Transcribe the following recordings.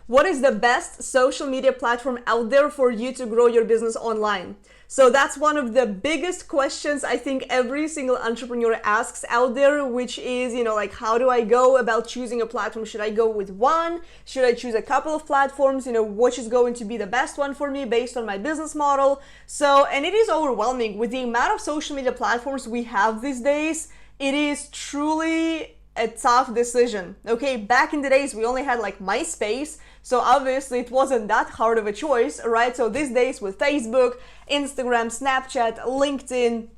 what is the best social media platform out there for you to grow your business online? So that's one of the biggest questions I think every single entrepreneur asks out there, which is, like, how do I go about choosing a platform? Should I go with one? Should I choose a couple of platforms? Which is going to be the best one for me based on my business model? So, and it is overwhelming with the amount of social media platforms we have these days. It is truly a tough decision. Okay, back in the days, we only had like MySpace, so obviously it wasn't that hard of a choice, right? So these days with Facebook, Instagram, Snapchat, LinkedIn,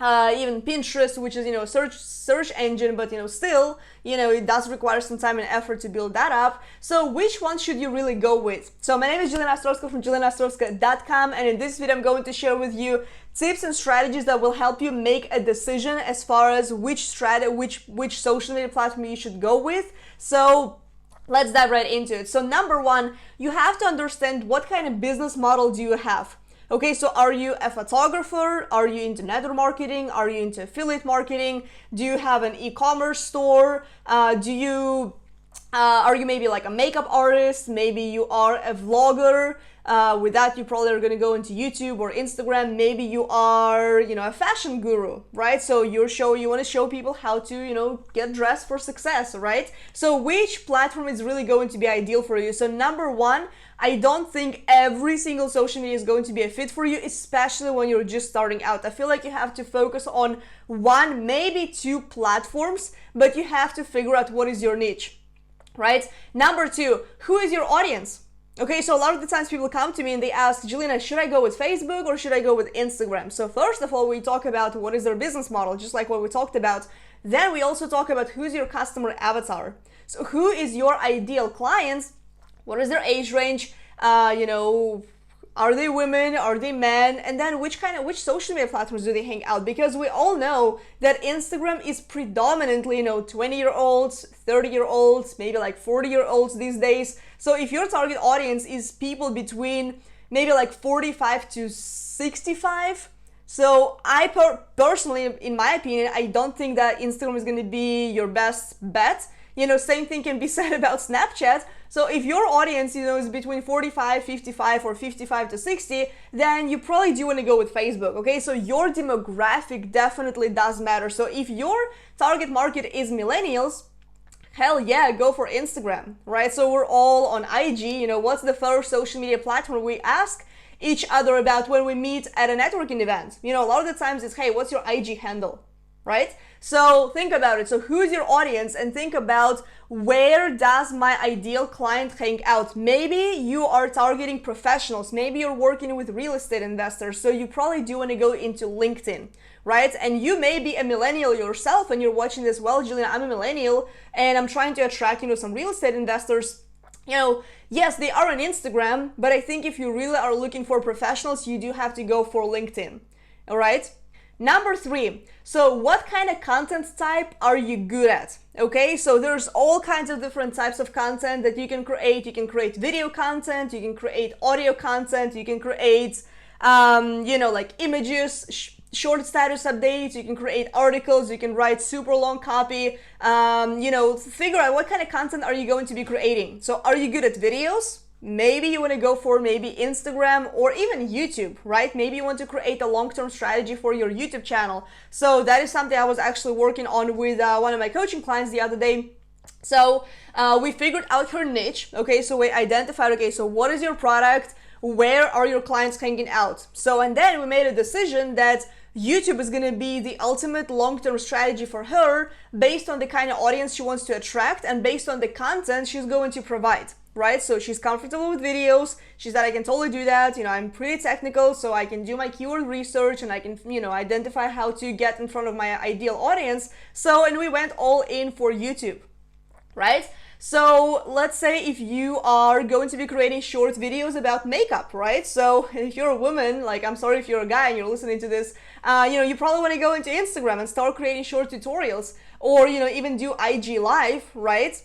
even Pinterest, which is, search engine, but, still, it does require some time and effort to build that up. So which one should you really go with? So my name is Jelena Ostrovska from JelenaOstrovska.com, and in this video, I'm going to share with you tips and strategies that will help you make a decision as far as which social media platform you should go with. So let's dive right into it. So number one, you have to understand what kind of business model do you have. Okay, so are you a photographer? Are you into network marketing? Are you into affiliate marketing? Do you have an e-commerce store? Are you maybe like a makeup artist? Maybe you are a vlogger. With that, you probably are going to go into YouTube or Instagram. Maybe you are, a fashion guru, right? So you want to show people how to, get dressed for success, right? So which platform is really going to be ideal for you? So number one, I don't think every single social media is going to be a fit for you, especially when you're just starting out. I feel like you have to focus on one, maybe two platforms, but you have to figure out what is your niche, right? Number two, who is your audience? Okay, so a lot of the times people come to me and they ask, Jelena, should I go with Facebook or should I go with Instagram? So first of all, we talk about what is their business model, just like what we talked about. Then we also talk about who's your customer avatar. So who is your ideal clients? What is their age range? Are they women? Are they men? And then which social media platforms do they hang out? Because we all know that Instagram is predominantly, 20-year-olds, 30-year-olds, maybe like 40-year-olds these days. So if your target audience is people between maybe like 45 to 65, so I personally, in my opinion, I don't think that Instagram is going to be your best bet. Same thing can be said about Snapchat. So if your audience, is between 45, 55 or 55 to 60, then you probably do want to go with Facebook, okay? So your demographic definitely does matter. So if your target market is millennials, hell yeah, go for Instagram, right? So we're all on IG. What's the first social media platform we ask each other about when we meet at a networking event? A lot of the times it's, hey, what's your IG handle, right? So think about it. So who's your audience, and think about where does my ideal client hang out? Maybe you are targeting professionals. Maybe you're working with real estate investors. So you probably do want to go into LinkedIn, right? And you may be a millennial yourself and you're watching this. Well, Jelena, I'm a millennial and I'm trying to attract, some real estate investors. Yes, they are on Instagram, but I think if you really are looking for professionals, you do have to go for LinkedIn. All right. Number three, so what kind of content type are you good at? Okay, so there's all kinds of different types of content that you can create. You can create video content, you can create audio content, you can create, like images, short status updates, you can create articles, you can write super long copy, figure out what kind of content are you going to be creating. So are you good at videos? Maybe you want to go for maybe Instagram or even YouTube, right? Maybe you want to create a long-term strategy for your YouTube channel. So that is something I was actually working on with one of my coaching clients the other day. So we figured out her niche. Okay, so we identified, okay, so what is your product? Where are your clients hanging out? So, and then we made a decision that YouTube is going to be the ultimate long-term strategy for her based on the kind of audience she wants to attract and based on the content she's going to provide. Right? So she's comfortable with videos. She said, I can totally do that. I'm pretty technical, so I can do my keyword research and I can, identify how to get in front of my ideal audience. So, and we went all in for YouTube, right? So let's say if you are going to be creating short videos about makeup, right? So if you're a woman, like, I'm sorry if you're a guy and you're listening to this, you probably want to go into Instagram and start creating short tutorials or, even do IG live, right?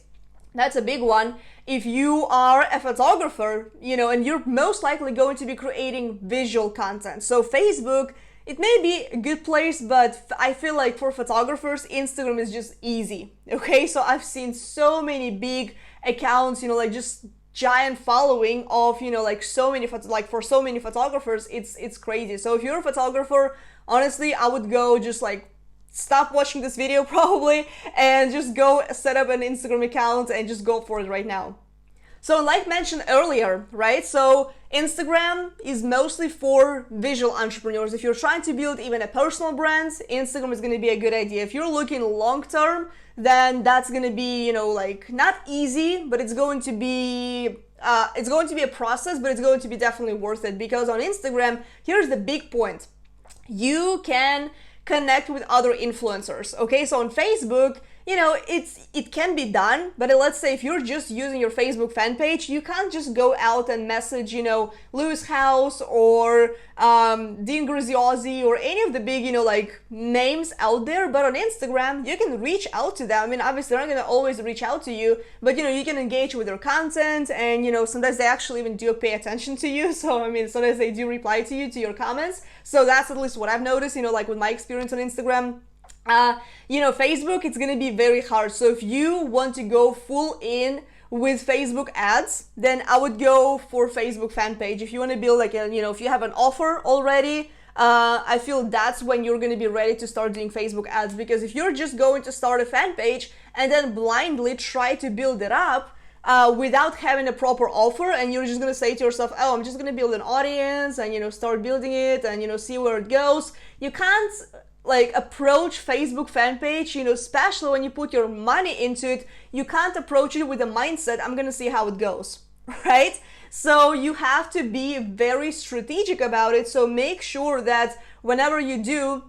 That's a big one. If you are a photographer, and you're most likely going to be creating visual content. So Facebook, it may be a good place, but I feel like for photographers, Instagram is just easy. Okay, so I've seen so many big accounts, like just giant following of, you know, like so many, like for so many photographers, it's crazy. So if you're a photographer, honestly, I would go just like stop watching this video probably and just go set up an Instagram account and just go for it right now. So like mentioned earlier, right? So Instagram is mostly for visual entrepreneurs. If you're trying to build even a personal brand, Instagram is going to be a good idea. If you're looking long term, then that's going to be, you know, like not easy, but it's going to be a process, but it's going to be definitely worth it, because on Instagram, here's the big point. You can connect with other influencers. Okay, so on Facebook, you know, it can be done, but let's say if you're just using your Facebook fan page, you can't just go out and message, you know, Lewis House or Dean Graziosi or any of the big, you know, like names out there. But on Instagram, you can reach out to them. I mean, obviously they're not gonna always reach out to you, but you know, you can engage with their content, and you know, sometimes they actually even do pay attention to you. So I mean, sometimes they do reply to you, to your comments. So that's at least what I've noticed, you know, like with my experience on Instagram. You know, Facebook, it's gonna be very hard. So if you want to go full in with Facebook ads, then I would go for Facebook fan page. If you want to build like a, you know, if you have an offer already, I feel that's when you're going to be ready to start doing Facebook ads. Because if you're just going to start a fan page and then blindly try to build it up without having a proper offer, and you're just going to say to yourself, oh, I'm just going to build an audience and, you know, start building it and, you know, see where it goes, you can't like approach Facebook fan page, you know, especially when you put your money into it, you can't approach it with a mindset, I'm gonna see how it goes, right? So you have to be very strategic about it. So make sure that whenever you do,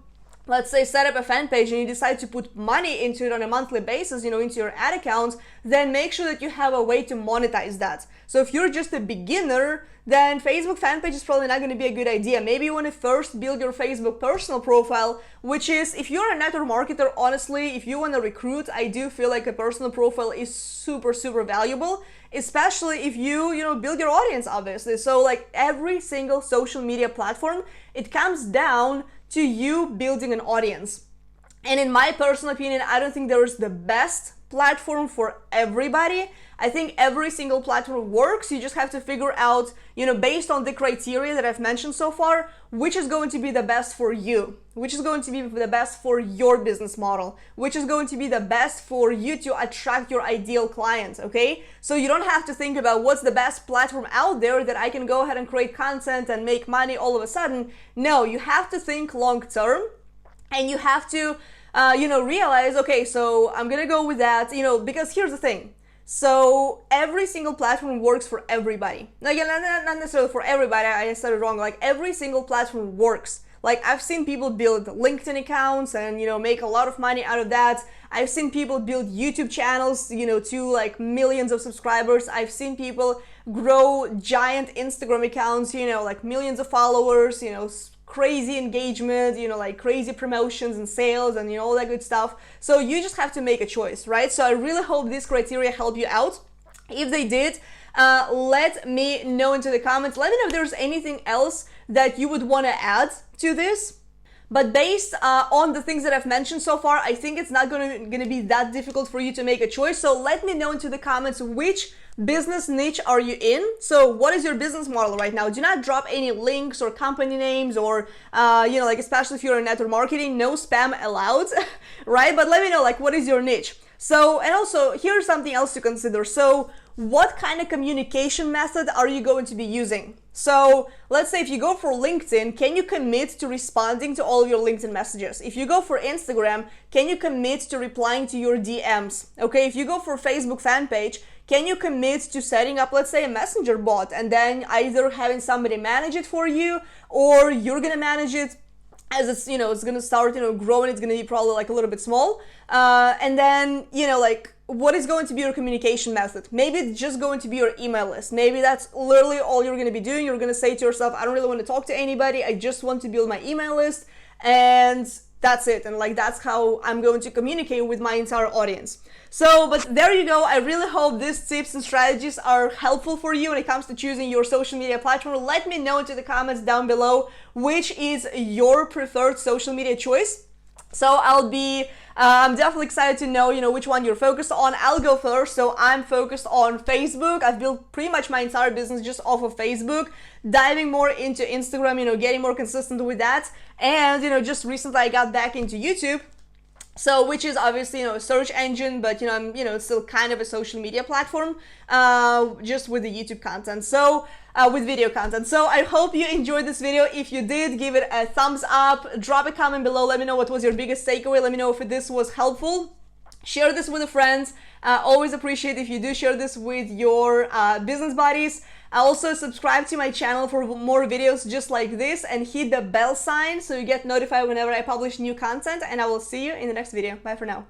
let's say, set up a fan page and you decide to put money into it on a monthly basis, you know, into your ad account, then make sure that you have a way to monetize that. So if you're just a beginner, then Facebook fan page is probably not going to be a good idea. Maybe you want to first build your Facebook personal profile, which is, if you're a network marketer, honestly, if you want to recruit, I do feel like a personal profile is super, super valuable, especially if you know, build your audience, obviously. So like every single social media platform, it comes down to you building an audience. And in my personal opinion, I don't think there is the best platform for everybody. I think every single platform works. You just have to figure out, you know, based on the criteria that I've mentioned so far, which is going to be the best for you, which is going to be the best for your business model, which is going to be the best for you to attract your ideal client, okay? So you don't have to think about what's the best platform out there that I can go ahead and create content and make money all of a sudden. No, you have to think long term, and you have to, you know, realize, okay, so I'm gonna go with that, you know, because here's the thing. So every single platform works for everybody. Now, again, not necessarily for everybody, I said it wrong. Like every single platform works. Like I've seen people build LinkedIn accounts and, you know, make a lot of money out of that. I've seen people build YouTube channels, you know, to like millions of subscribers. I've seen people grow giant Instagram accounts, you know, like millions of followers, you know, crazy engagement, you know, like crazy promotions and sales and, you know, all that good stuff. So you just have to make a choice, right? So I really hope these criteria help you out. If they did, let me know into the comments. Let me know if there's anything else that you would want to add to this. But based on the things that I've mentioned so far, I think it's not going to be that difficult for you to make a choice. So let me know into the comments which business niche are you in. So what is your business model right now? Do not drop any links or company names or, you know, like especially if you're in network marketing, no spam allowed, right? But let me know, like, what is your niche? So, and also here's something else to consider. So what kind of communication method are you going to be using? So let's say if you go for LinkedIn, can you commit to responding to all of your LinkedIn messages? If you go for Instagram, can you commit to replying to your DMs? Okay, if you go for Facebook fan page, can you commit to setting up, let's say, a messenger bot and then either having somebody manage it for you or you're gonna manage it as it's, you know, it's gonna start, you know, growing, it's gonna be probably like a little bit small. And then, you know, like, what is going to be your communication method? Maybe it's just going to be your email list. Maybe that's literally all you're going to be doing. You're going to say to yourself, I don't really want to talk to anybody. I just want to build my email list, and that's it. And like, that's how I'm going to communicate with my entire audience. So, but there you go. I really hope these tips and strategies are helpful for you when it comes to choosing your social media platform. Let me know into the comments down below which is your preferred social media choice. So I'll be I'm definitely excited to know, which one you're focused on. I'll go first. So I'm focused on Facebook. I've built pretty much my entire business just off of Facebook, diving more into Instagram, getting more consistent with that. And, just recently I got back into YouTube. So, which is obviously, a search engine, but, I'm, still kind of a social media platform, just with the YouTube content. So, with video content. So, I hope you enjoyed this video. If you did, give it a thumbs up, drop a comment below. Let me know what was your biggest takeaway. Let me know if this was helpful. Share this with a friend. Always appreciate if you do share this with your business buddies. Also, subscribe to my channel for more videos just like this and hit the bell sign so you get notified whenever I publish new content, and I will see you in the next video. Bye for now.